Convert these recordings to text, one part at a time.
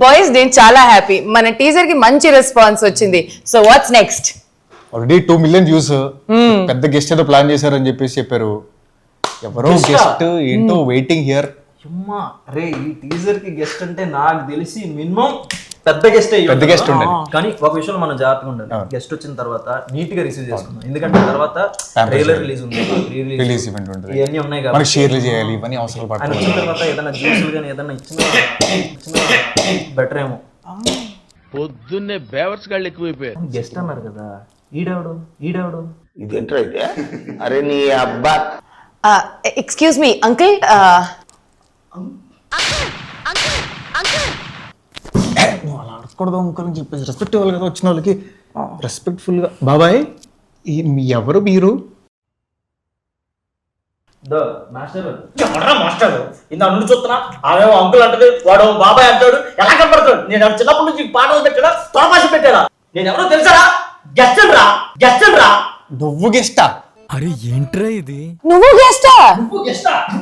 Boys నేను చాలా happy, మన టీజర్ కి మంచి రెస్పాన్స్ వచ్చింది. So what's next? Already 2 million views, పెద్ద గెస్ట్ ఏదో ప్లాన్ చేశారని చెప్పేసి చెప్పారు. ఎవరో గెస్ట్ ఏంటో వెయిటింగ్ హియర్. అమ్మా అరే ఈ టీజర్ కి గెస్ట్ అంటే నాకు తెలిసి మినిమం పెద్ద గెస్ట్ ఉండాలి. కానీ ఒక విషయం మనం జాగ్రత్తగా ఉండాలి. గెస్ట్ వచ్చిన తర్వాత నీట్ గా రిసీవ్ చేసుకుందాం, ఎందుకంటే తర్వాత ట్రైలర్ రిలీజ్ ఉంది, రిలీజ్ ఈవెంట్ ఉంటుంది, ఇవన్నీ ఉన్నాయి మనకి కాబట్టి షేర్లు చేయాలి, ఇవన్నీ అవసరాలు ఆయన పడతాయి. వచ్చిన తర్వాత ఏదైనా జ్యూసులు కానీ ఏదైనా ఇచ్చిన బెటర్ ఏమో. పొద్దున్నే బేవర్స్ గాళ్ళు ఎక్కువైపోయారు. గెస్ట్ అన్నారు కదా, ఈడెవడు ఇదేంట్రా ఇది? అరే నీ అబ్బా. ఎక్స్క్యూజ్ మీ అంకుల్, నువ్వు అలా అడగకూడదు అంకుల్ అని చెప్పేసి రెస్పెక్ట్ ఇవ్వాలి కదా వచ్చిన వాళ్ళకి. రెస్పెక్ట్ఫుల్ గా బాబాయ్ ఎవరు మీరు? మాస్టర్ ఇంత నుండి చూస్తున్నా, ఆమె అంకుల్ అంటది, వాడు బాబాయ్ అంటాడు. ఎలా కనపడతాడు? నేను చిన్నప్పటి నుంచి పాటలు పెట్టాడా, తొడపాసి పెట్టాడా? నేను ఎవరో తెలుసారా? గెస్ట్ రా. నువ్వు గెస్టా? అరే ఏంట్రా ఇది? నువ్వు గెస్టా?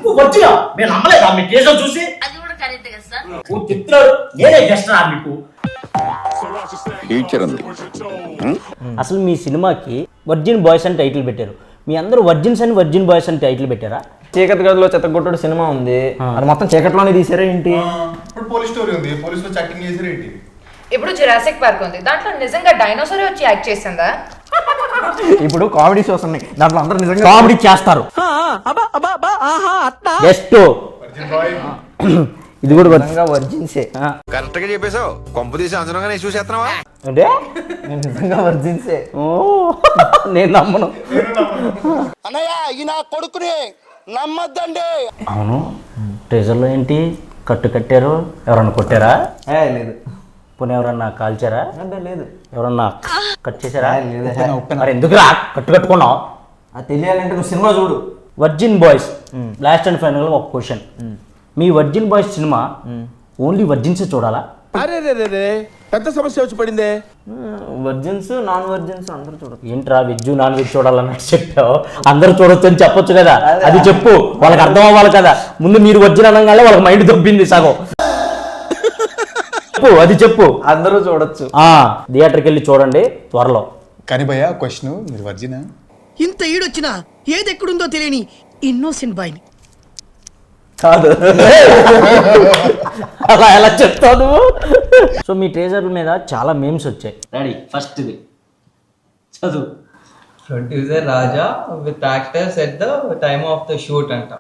నువ్వు వచ్చినా నేను నమ్మలేదా మీ కేసులో చూసి? నువ్వు చెప్తున్నాడు నేనే గెస్ట్ రా మీకు. ఫ్యూచర్ ఉంది. అసలు మీ సినిమాకి వర్జిన్ బాయ్స్ అని టైటిల్ పెట్టారు, మీ అందరూ వర్జిన్స్ అని వర్జిన్ బాయ్స్ అని టైటిల్ పెట్టారా? చీకటి గదిలో చెత్తగొట్టుడు సినిమా ఉంది, అది మొత్తం చీకట్లోనే తీసారా ఏంటి? ఇప్పుడు పోలీస్ స్టోరీ ఉంది, పోలీసులో చాటింగ్ చేసారు ఏంటి? ఇప్పుడు జురాసిక్ పార్క్ ఉంది, దాంట్లో నిజంగా డైనోసార్ వచ్చి యాక్ట్ చేసిందా? ఇప్పుడు కామెడీ షోస్ ఉన్నాయి, దాంట్లో అందరూ నిజంగా కామెడీ చేస్తారు. జస్ట్ ఇది కూడా నిజంగా వర్జిన్సే. కరెక్ట్ గా చెప్పేశావు. కొంప తీసి అంచనాగా చూసేస్తున్నావా? అంటే నేను నిజంగా వర్జిన్సే. ఓ నేను నమ్మను. అన్నయ్య ఈ నా కొడుకుని నమ్మద్దండి. అవును, ట్రెజర్లో ఏంటి కట్టారు? ఎవరన్నా కొట్టారా? లేదు. పోనీ ఎవరన్నా కాల్చారా? అంటే లేదు. ఎవరన్నా కట్ చేశారా? లేదు. మరి ఎందుకురా కట్టుకున్నావు? అది తెలియాలంటే నువ్వు సినిమా చూడు. Virgin boys last and final ఒక క్వశ్చన్, మీ వర్జిన్ బాయ్స్ సినిమా ఓన్లీ వర్జిన్సే చూడాలా? అరే రే రే పెద్ద సమస్య వచ్చి పడిందే. వర్జిన్స్ నాన్ వర్జిన్స్ అందరూ చూడదు. ఏంట్రా వెజ్ నాన్ వెజ్ చూడాలన్నట్టు చెప్పావు, అందరూ చూడొచ్చు అని చెప్పొచ్చు కదా, అది చెప్పు, వాళ్ళకి అర్థం అవ్వాలి కదా. ముందు మీరు వర్జిన్ అనగానే వాళ్ళకి మైండ్ దొబ్బింది సగం. చెప్పు, అది చెప్పు. అందరూ చూడొచ్చు. థియేటర్కి వెళ్ళి చూడండి త్వరలో. కానీ భయ్యా క్వశ్చన్, మీరు వర్జినా? ఇంత ఈడొచ్చినా ఏది ఎక్కడుందో తెలియని ఇన్నోసెంట్ బాయ్ని కాదు. అలా ఎలా చెప్తావు నువ్వు? సో మీ ట్రేజర్ మీద చాలా మేమ్స్ వచ్చాయి. రెడీ, ఫస్ట్ ఇది చదువు. Producer Raja with actors at the time of the shoot అంట.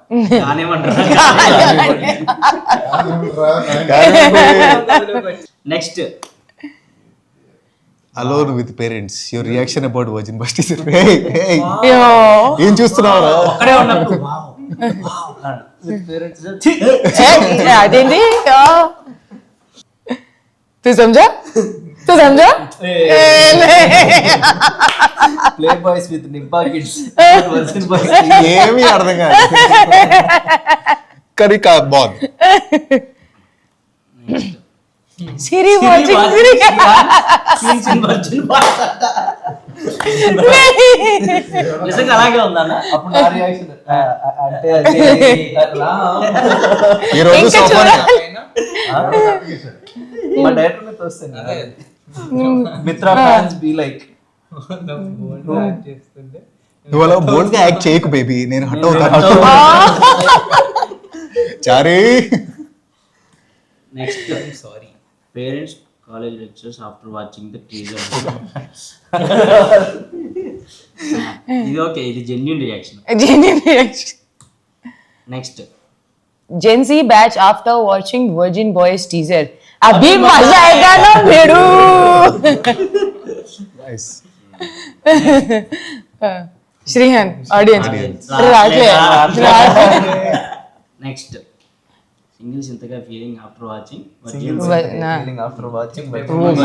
Next, alone with parents, your reaction about virgin bus teaser. ఏం చూస్తున్నావు? అక్కడే ఉన్నప్పుడు అదేంటి? తు సమझा ప్లే బాయ్స్ విత్ నింపా కిడ్స్. ఏమీ అర్థం కాదు, కానీ బాగుంది. సిరి వాచింగ్ సిరి. నిజంగా అలాగే ఉందన్న. అప్పుడు నా రియాక్షన్ అంటే ఈ రోజు మా డైరెక్టర్ మీద వస్తుంది. మిత్రా ఫ్యాన్స్ బి లైక్ చేస్తుంటే నువ్వు అలా బోల్డ్ గా యాక్ట్ చేయకు బేబీ, నేను హట్ అవుతాను. చారీ. Next, sorry parents college lectures after watching the teaser. ఇది ఓకే, ఇది genuine reaction. Next, Gen Z batch after watching Virgin Boys teaser. अभी मजा आएगा ना भेड़ू. श्रीहन audience. నెక్స్ట్, సింగిల్స్ ఇంతగా feeling after watching after watching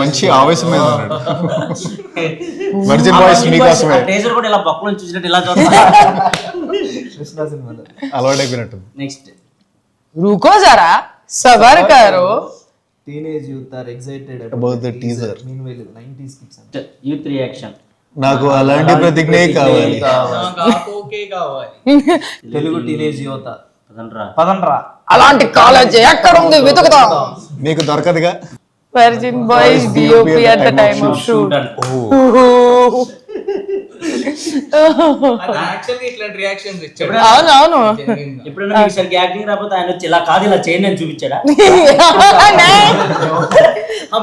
మంచి ఆవేశం మీద ఉన్నాడు. వర్జిన్ బాయ్స్ మీకోసమే. టీజర్ కూడా ఇలా బొక్కలు చూసినట్టు ఇలా చూస్తా. కృష్ణ సినిమాలో అలవాటైపోయినట్టు. నెక్స్ట్, रुको जरा सबर करो. Teenage youth are excited About the teaser. Meanwhile 90s kids youth reaction. నాకు అలాంటి ప్రతిజ్ఞే కావాలి. ఓకే కావాలి. తెలుగు టీనేజ్ యువత పదండ్రా. పదండ్రా. అలాంటి కాలేజ్ ఎక్కడ ఉంది వెతుకుదాం. మీకు దొరకదుగా. Virgin boys DOP at the time of shoot. యాక్చువల్గా ఇట్లాంటి రియాక్షన్స్ ఇచ్చాడు. అవునవును. ఎప్పుడైనా మీకు సరిగ్గా యాక్టింగ్ రాకపోతే ఆయన వచ్చి ఇలా కాదు ఇలా చేయండి అని చూపించాడా?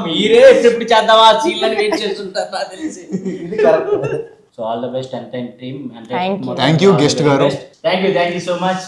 మీరే ఎప్పుడు చేద్దామా సీన్లని వెయిట్ చేస్తుంటారు నాకు తెలిసి. So all the best entire team. Thank you guest గారు. Thank you so much.